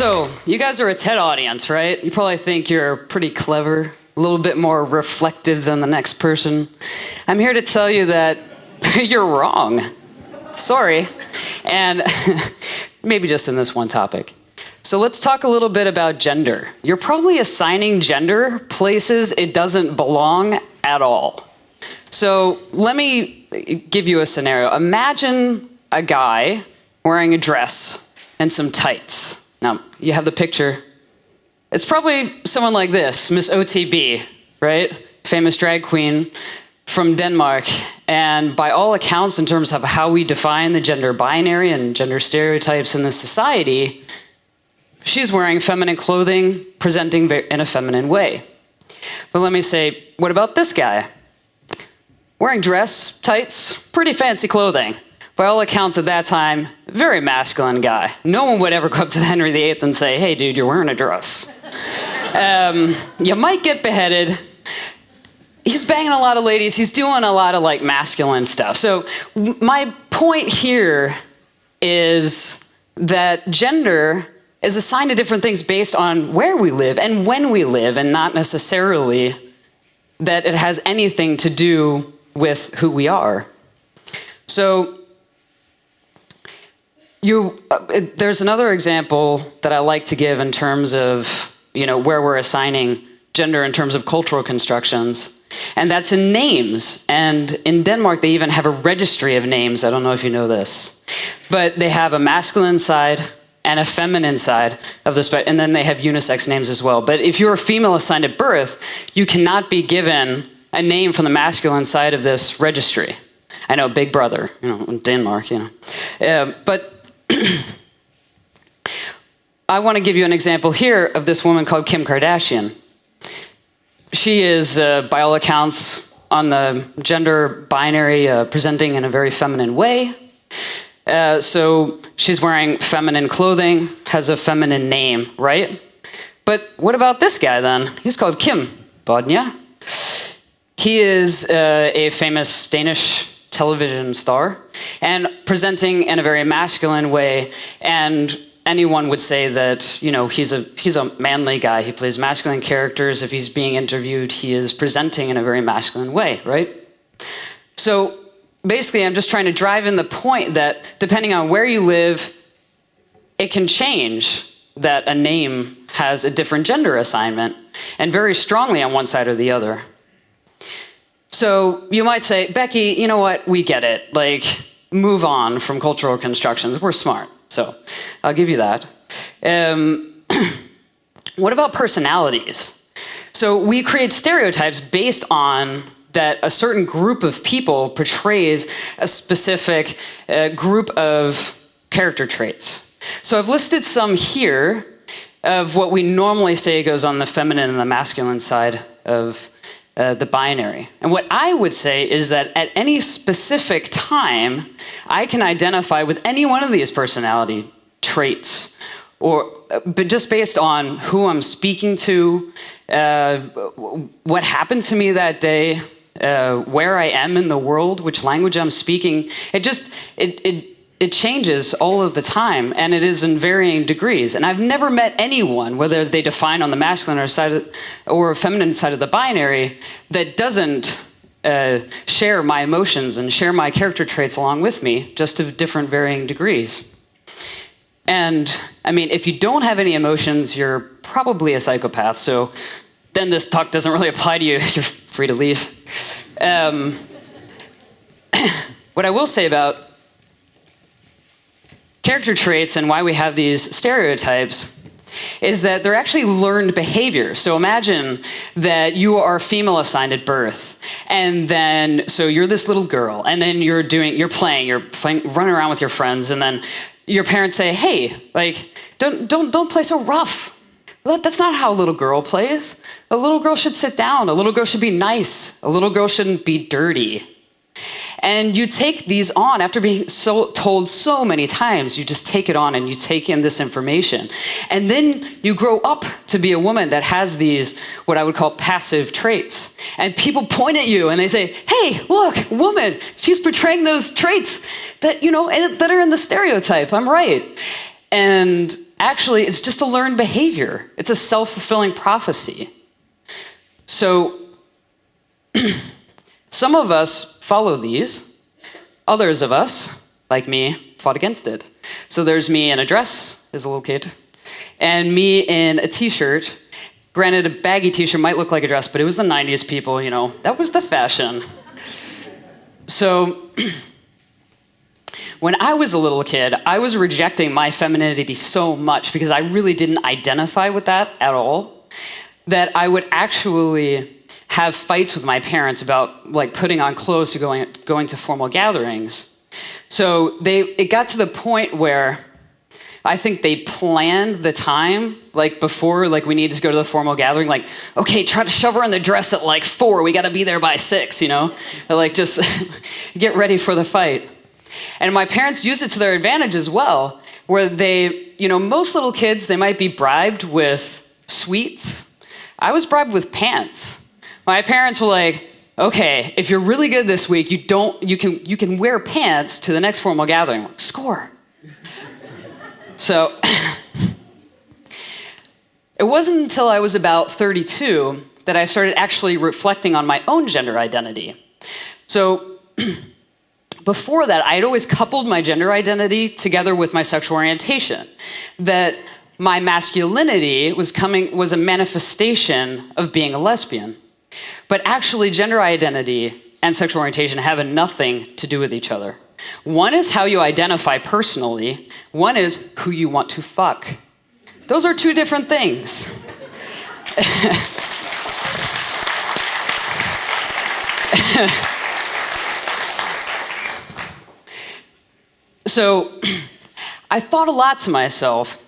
So, you guys are a TED audience, right? You probably think you're pretty clever, a little bit more reflective than the next person. I'm here to tell you that you're wrong. Sorry. And maybe just in this one topic. So let's talk a little bit about gender. You're probably assigning gender places it doesn't belong at all. So let me give you a scenario. Imagine a guy wearing a dress and some tights. Now, you have the picture. It's probably someone like this, Miss OTB, right? Famous drag queen from Denmark. And by all accounts, in terms of how we define the gender binary and gender stereotypes in this society, she's wearing feminine clothing, presenting in a feminine way. But let me say, what about this guy? Wearing dress, tights, pretty fancy clothing. By all accounts at that time, very masculine guy. No one would ever go up to Henry VIII and say, hey dude, you're wearing a dress. You might get beheaded. He's banging a lot of ladies. He's doing a lot of like masculine stuff. So my point here is that gender is assigned to different things based on where we live and when we live, and not necessarily that it has anything to do with who we are. So there's another example that I like to give in terms of, where we're assigning gender in terms of cultural constructions, and that's in names. And in Denmark, they even have a registry of names. I don't know if you know this, but they have a masculine side and a feminine side of the spectrum, and then they have unisex names as well. But if you're a female assigned at birth, you cannot be given a name from the masculine side of this registry. I know, Big Brother, in Denmark, but I want to give you an example here of this woman called Kim Kardashian. She is, by all accounts, on the gender binary, presenting in a very feminine way. So she's wearing feminine clothing, has a feminine name, right? But what about this guy then? He's called Kim Bodnia. He is a famous Danish television star and presenting in a very masculine way, and anyone would say that he's a manly guy. He plays masculine characters. If he's being interviewed, he is presenting in a very masculine way, right? So basically, I'm just trying to drive in the point that depending on where you live, it can change that a name has a different gender assignment, and very strongly on one side or the other. So you might say, Becky, you know what? We get it. Like, move on from cultural constructions. We're smart. So I'll give you that. What about personalities? So we create stereotypes based on that a certain group of people portrays a specific group of character traits. So I've listed some here of what we normally say goes on the feminine and the masculine side of the binary. And what I would say is that at any specific time, I can identify with any one of these personality traits, but just based on who I'm speaking to, what happened to me that day, where I am in the world, which language I'm speaking. It changes all of the time, and it is in varying degrees. And I've never met anyone, whether they define on the masculine or feminine side of the binary, that doesn't share my emotions and share my character traits along with me, just to different varying degrees. And I mean, if you don't have any emotions, you're probably a psychopath. So then this talk doesn't really apply to you. You're free to leave. What I will say about character traits and why we have these stereotypes is that they're actually learned behavior. So imagine that you are female assigned at birth, and then so you're this little girl, and then you're playing, running around with your friends, and then your parents say, "Hey, like, don't play so rough. That's not how a little girl plays. A little girl should sit down. A little girl should be nice. A little girl shouldn't be dirty." And you take these on after being told so many times. You just take it on and you take in this information. And then you grow up to be a woman that has these, what I would call passive traits. And people point at you and they say, hey, look, woman, she's portraying those traits that, that are in the stereotype. I'm right. And actually, it's just a learned behavior. It's a self-fulfilling prophecy. So some of us follow these. Others of us, like me, fought against it. So there's me in a dress as a little kid, and me in a t-shirt. Granted, a baggy t-shirt might look like a dress, but it was the 90s, people, you know. That was the fashion. So when I was a little kid, I was rejecting my femininity so much because I really didn't identify with that at all, that I would actually have fights with my parents about like putting on clothes to going to formal gatherings. So it got to the point where I think they planned the time, like before, like we need to go to the formal gathering, like, okay, try to shove her in the dress at like 4, we gotta be there by 6, you know? Or like just get ready for the fight. And my parents used it to their advantage as well, where they, you know, most little kids, they might be bribed with sweets. I was bribed with pants. My parents were like, okay, if you're really good this week, you can wear pants to the next formal gathering. Score. So it wasn't until I was about 32 that I started actually reflecting on my own gender identity. So before that, I'd always coupled my gender identity together with my sexual orientation. That my masculinity was a manifestation of being a lesbian. But actually, gender identity and sexual orientation have nothing to do with each other. One is how you identify personally. One is who you want to fuck. Those are two different things. So I thought a lot to myself,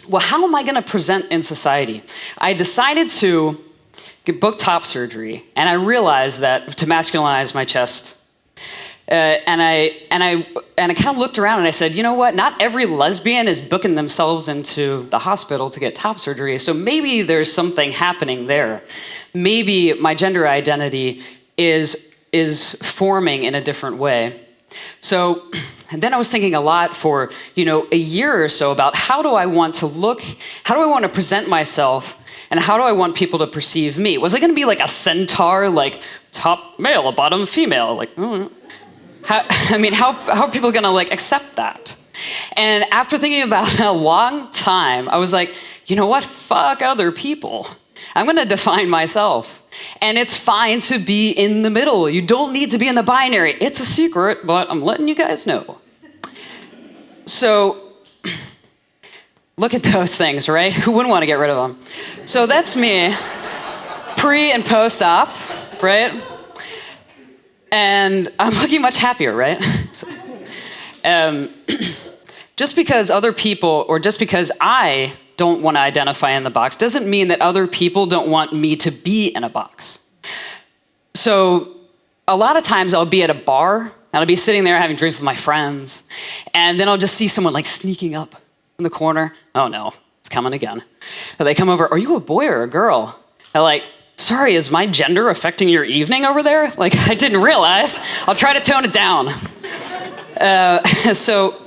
well, how am I going to present in society? I decided to get book top surgery, and I realized that to masculinize my chest. And I kind of looked around and I said, you know what? Not every lesbian is booking themselves into the hospital to get top surgery, so maybe there's something happening there. Maybe my gender identity is forming in a different way. So, and then I was thinking a lot for, you know, a year or so about how do I want to look, how do I want to present myself, and how do I want people to perceive me? Was I going to be like a centaur, like top male, bottom female? Like, how are people going to like accept that? And after thinking about it a long time, I was like, you know what? Fuck other people. I'm going to define myself. And it's fine to be in the middle. You don't need to be in the binary. It's a secret, but I'm letting you guys know. So look at those things, right? Who wouldn't want to get rid of them? So that's me, pre and post-op, right? And I'm looking much happier, right? So, just because other people, or just because I don't want to identify in the box, doesn't mean that other people don't want me to be in a box. So a lot of times I'll be at a bar, and I'll be sitting there having drinks with my friends, and then I'll just see someone like sneaking up in the corner. Oh no, it's coming again. Or they come over, are you a boy or a girl? They're like, sorry, is my gender affecting your evening over there? Like, I didn't realize. I'll try to tone it down. So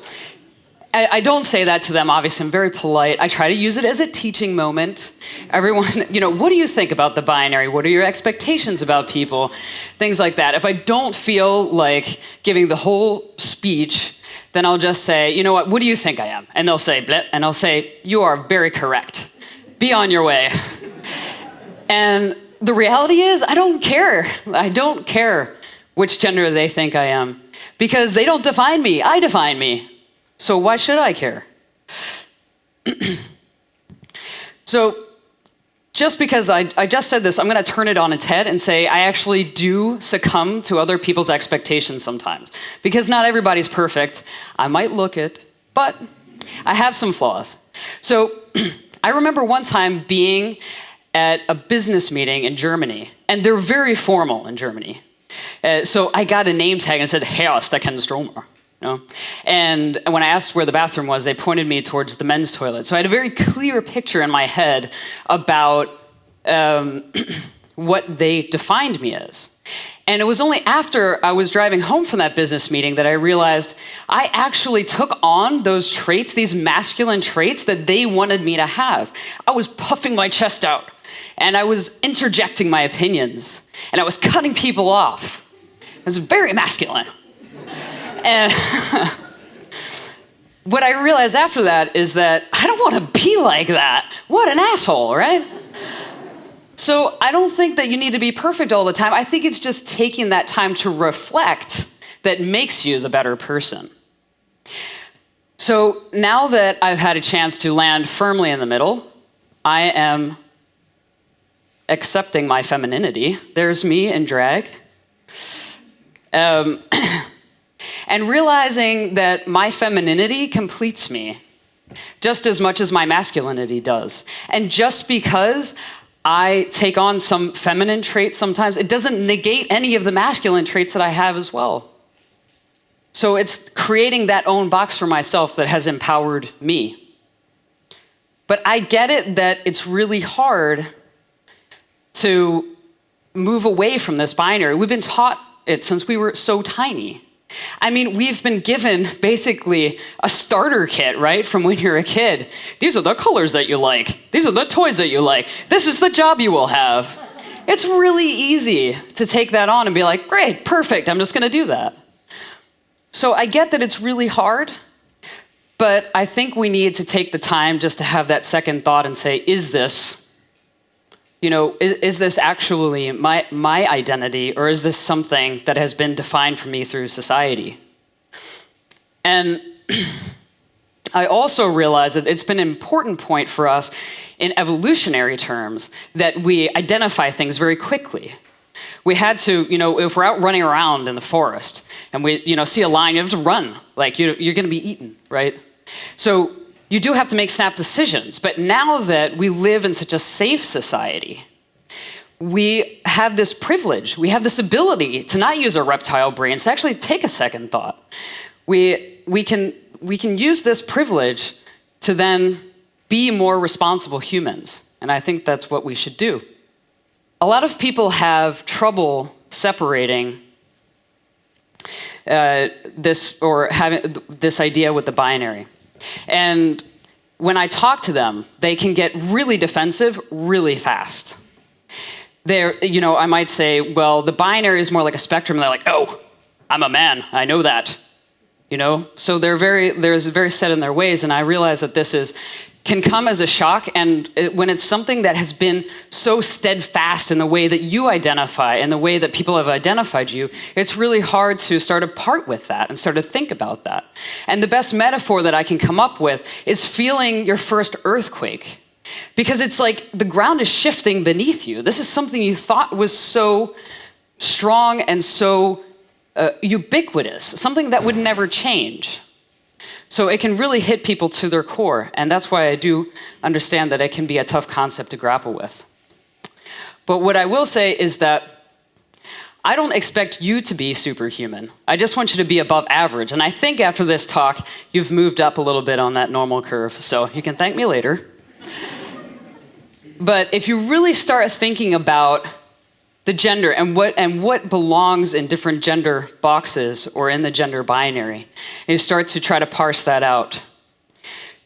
I don't say that to them, obviously. I'm very polite. I try to use it as a teaching moment. Everyone, you know, what do you think about the binary? What are your expectations about people? Things like that. If I don't feel like giving the whole speech, then I'll just say, you know what do you think I am? And they'll say, bleh, and I'll say, you are very correct. Be on your way. And the reality is, I don't care. I don't care which gender they think I am, because they don't define me. I define me. So why should I care? So just because I just said this, I'm going to turn it on its head and say I actually do succumb to other people's expectations sometimes. Because not everybody's perfect. I might look it, but I have some flaws. So I remember one time being at a business meeting in Germany, and they're very formal in Germany. So I got a name tag and it said, Herr Beck Strohmer. You know? And when I asked where the bathroom was, they pointed me towards the men's toilet. So I had a very clear picture in my head about what they defined me as. And it was only after I was driving home from that business meeting that I realized I actually took on those traits, these masculine traits that they wanted me to have. I was puffing my chest out, and I was interjecting my opinions, and I was cutting people off. It was very masculine. And what I realized after that is that I don't want to be like that. What an asshole, right? So I don't think that you need to be perfect all the time. I think it's just taking that time to reflect that makes you the better person. So now that I've had a chance to land firmly in the middle, I am accepting my femininity. There's me in drag. And realizing that my femininity completes me just as much as my masculinity does. And just because I take on some feminine traits sometimes, it doesn't negate any of the masculine traits that I have as well. So it's creating that own box for myself that has empowered me. But I get it that it's really hard to move away from this binary. We've been taught it since we were so tiny. I mean, we've been given basically a starter kit, right, from when you're a kid. These are the colors that you like. These are the toys that you like. This is the job you will have. It's really easy to take that on and be like, great, perfect, I'm just going to do that. So I get that it's really hard, but I think we need to take the time just to have that second thought and say, is this actually my identity, or is this something that has been defined for me through society? And I also realize that it's been an important point for us in evolutionary terms that we identify things very quickly. We had to, if we're out running around in the forest and we, see a lion, you have to run. Like, you're going to be eaten, right? So you do have to make snap decisions. But now that we live in such a safe society, we have this privilege. We have this ability to not use our reptile brains, to actually take a second thought. We can use this privilege to then be more responsible humans. And I think that's what we should do. A lot of people have trouble separating having this idea with the binary. And when I talk to them, they can get really defensive really fast. I might say, well, the binary is more like a spectrum. And they're like, oh, I'm a man, I know that. So they're very set in their ways. And I realize that this can come as a shock. And when it's something that has been so steadfast in the way that you identify and the way that people have identified you, it's really hard to start to part with that and start to think about that. And the best metaphor that I can come up with is feeling your first earthquake. Because it's like the ground is shifting beneath you. This is something you thought was so strong and so ubiquitous, something that would never change. So it can really hit people to their core, and that's why I do understand that it can be a tough concept to grapple with. But what I will say is that I don't expect you to be superhuman. I just want you to be above average, and I think after this talk, you've moved up a little bit on that normal curve, so you can thank me later. But if you really start thinking about the gender and what belongs in different gender boxes or in the gender binary, and you start to try to parse that out,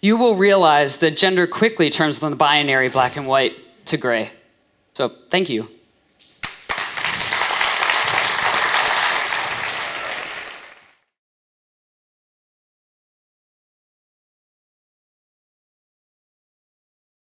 you will realize that gender quickly turns from the binary black and white to gray. So thank you.